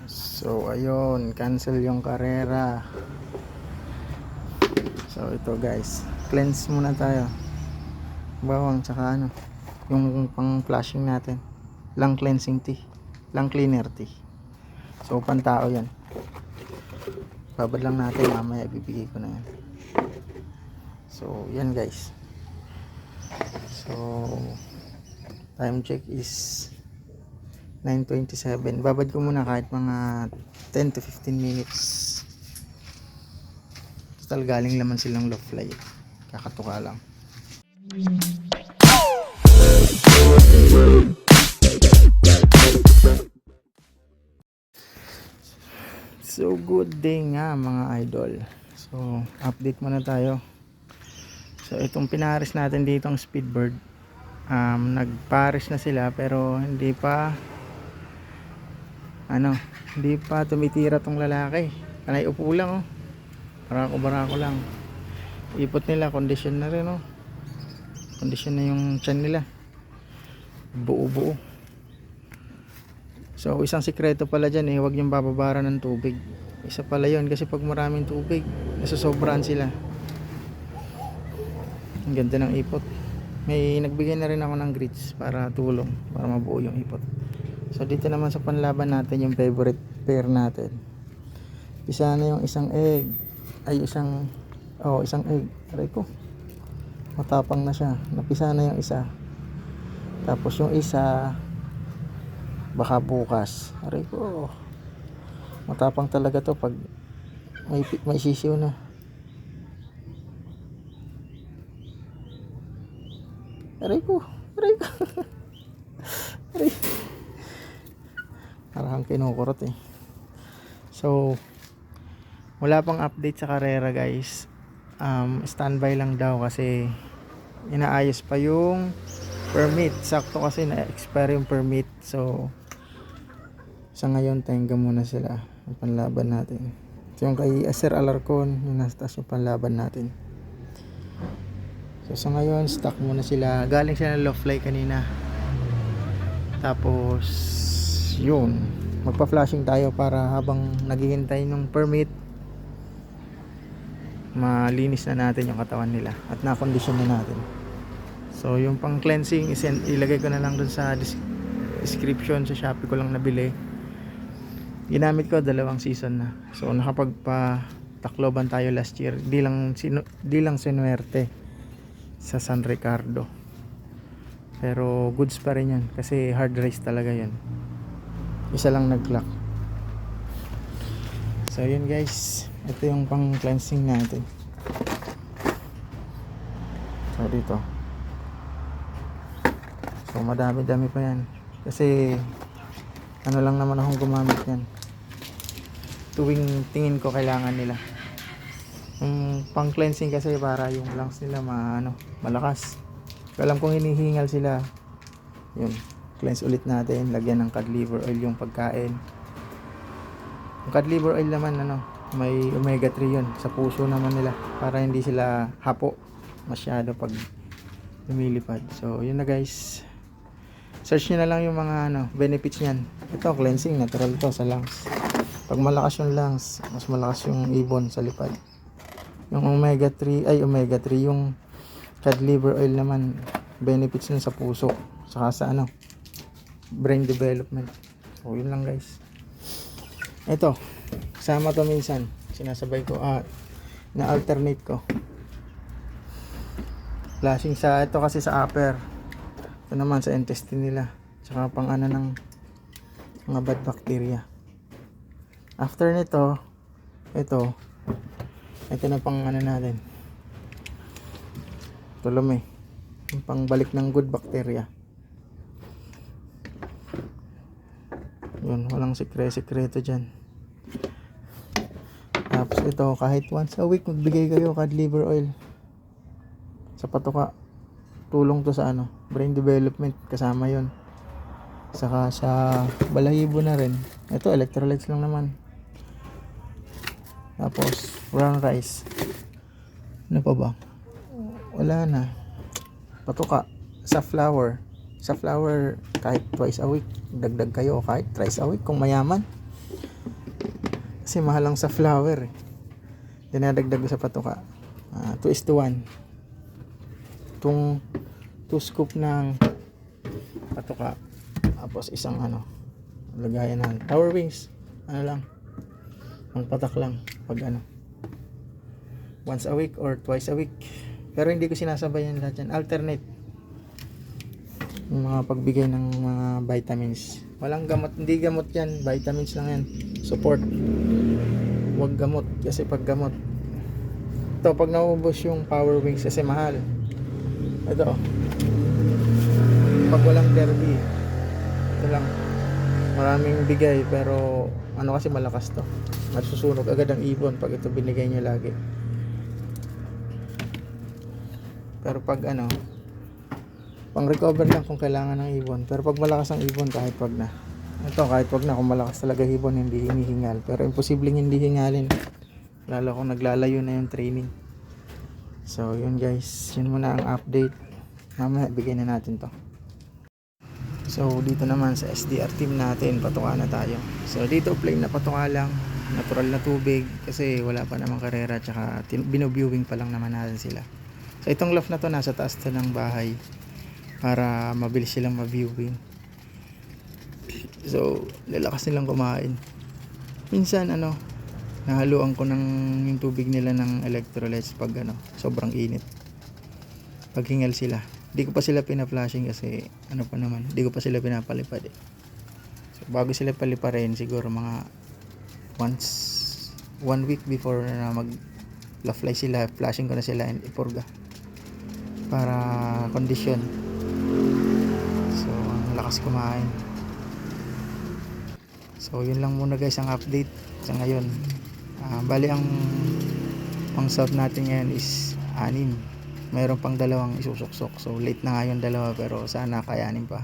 So ayun, cancel yung karera. So ito guys, cleanse muna tayo. Bawang tsaka ano, yung pang flashing natin. Lang cleansing tea, lang cleaner tea. So pantao yan. Babad lang natin, mamaya ibibigay ko na yan. So yan guys. So time check is 9:27. Babad ko muna kahit mga 10 to 15 minutes. Total galing naman silang low fly. Kakatuka lang. So good day nga mga idol. So update muna tayo. So itong pinaris natin dito ang Speedbird, nagparis na sila pero hindi pa tumitira tong lalaki. Kanay upo lang, oh. Barako lang. Ipot nila, condition na rin, oh. Condition na yung tiyan nila. Buo. So isang sikreto pala dyan, huwag yung bababara ng tubig. Isa pala yun, kasi pag maraming tubig, nasosobrahan sila. Ang ganda ng ipot. May nagbigay na rin ako ng grits para tulong, para mabuo yung ipot. So dito naman sa panlaban natin, yung favorite pair natin. Isa na yung isang egg. Isang egg. Aray ko, matapang na siya. Napisa na yung isa. Tapos yung isa, baka bukas. Aray ko, matapang talaga to pag may sisiw na. Aray ko. Aray. Parang kinukurot eh. So wala pang update sa karera guys. Standby lang daw kasi inaayos pa yung permit. Sakto kasi na-expire yung permit. So sa ngayon tenga muna sila yung panlaban natin. So yung kay Sir Alarcon, yung nasa taas yung panlaban natin. So sa ngayon stock muna sila. Galing sila ng low fly kanina. Tapos yun, magpa-flashing tayo para habang naghihintay ng permit, malinis na natin yung katawan nila at na-condition na natin. So yung pang cleansing ilagay ko na lang dun sa description. Sa Shopee ko lang nabili. Ginamit ko 2 season na. So nakapagpa-Tacloban tayo last year. Di lang sinuwerte sa San Ricardo. Pero goods pa rin yan kasi hard race talaga yan. Isa lang nag-clock. So yun guys, ito yung pang cleansing natin. So dito, so madami pa yan kasi ano lang naman akong gumamit yan tuwing tingin ko kailangan nila. Yung pang cleansing kasi para yung lungs nila malakas. Alam kong hinihingal sila, yun, cleanse ulit natin. Lagyan ng cod liver oil yung pagkain. Yung cod liver oil naman may omega 3 yun sa puso naman nila para hindi sila hapo masyado pag lumilipad. So yun na guys, search nyo na lang yung mga benefits nyan. Ito cleansing, natural to sa lungs. Pag malakas yung lungs, mas malakas yung ibon sa lipad. Yung omega 3 yung cod liver oil naman, benefits nun sa puso saka sa brain development. So yun lang guys. Ito, kasama to minsan, sinasabay ko, na alternate ko. Flashing sa ito kasi sa upper, ito naman sa intestine nila, saka pang ng mga bad bacteria. After nito, ito na pang natin, tulome, yung pang balik ng good bacteria. Yun, walang sikreto dyan. Tapos ito, kahit once a week magbigay kayo cod liver oil sa patuka. Tulong to sa brain development, kasama yon. Saka sa balahibo na rin. Ito electrolytes lang naman. Tapos brown rice. Ano pa ba? Wala na. Patuka sa flour kahit twice a week. Dagdag kayo kahit thrice a week kung mayaman. Kasi mahal lang sa flower eh. Dinadagdag ko sa patuka. 2:1. Itong 2 scoop ng patuka. Tapos isang lagayan ng tower wings. Lang. Ang patak lang. Pag once a week or twice a week. Pero hindi ko sinasabayan lahat yan. Alternate. Yung mga pagbigay ng mga vitamins. Walang gamot. Hindi gamot yan. Vitamins lang yan. Support. Huwag gamot. Kasi pag gamot. Ito, pag naubos yung power wings kasi mahal. Ito. Pag walang derby. Ito lang. Maraming bigay. Pero kasi malakas to. Masusunog agad ang ibon pag ito binigay nyo lagi. Pero pag pang recover lang kung kailangan ng ibon. Pero pag malakas ang ibon, kahit wag na. Ito, kahit wag na, kung malakas talaga ibon, hindi hinihingal. Pero imposibleng hindi hingalin. Lalo kung naglalayo na yung training. So, yun guys. Yun muna ang update. Mamaya, bigyan na natin to. So, dito naman sa SDR team natin, patuka na tayo. So, dito plain na patuka lang. Natural na tubig. Kasi wala pa namang karera. Tsaka, binoviewing pa lang naman natin sila. So, itong loft na to, nasa taas to ng bahay. Para mabilis silang ma-viewing. So, lalakas nilang kumain. Minsan, nahaluan ko yung tubig nila ng electrolytes pag sobrang init. Pag hingal sila. Di ko pa sila pina-flashing kasi, pa naman, di ko pa sila pinapalipad eh. So, bago sila paliparin, siguro mga once, 1 week before na mag-fly sila, flashing ko na sila and ipurga. Para kondisyon. So, ang lakas kumain. So, yun lang muna guys ang update sa ngayon. Bali ang pang-south natin ngayon is 6. Mayroon pang 2 isusuksok. So, late na nga yung 2 pero sana kayanin pa.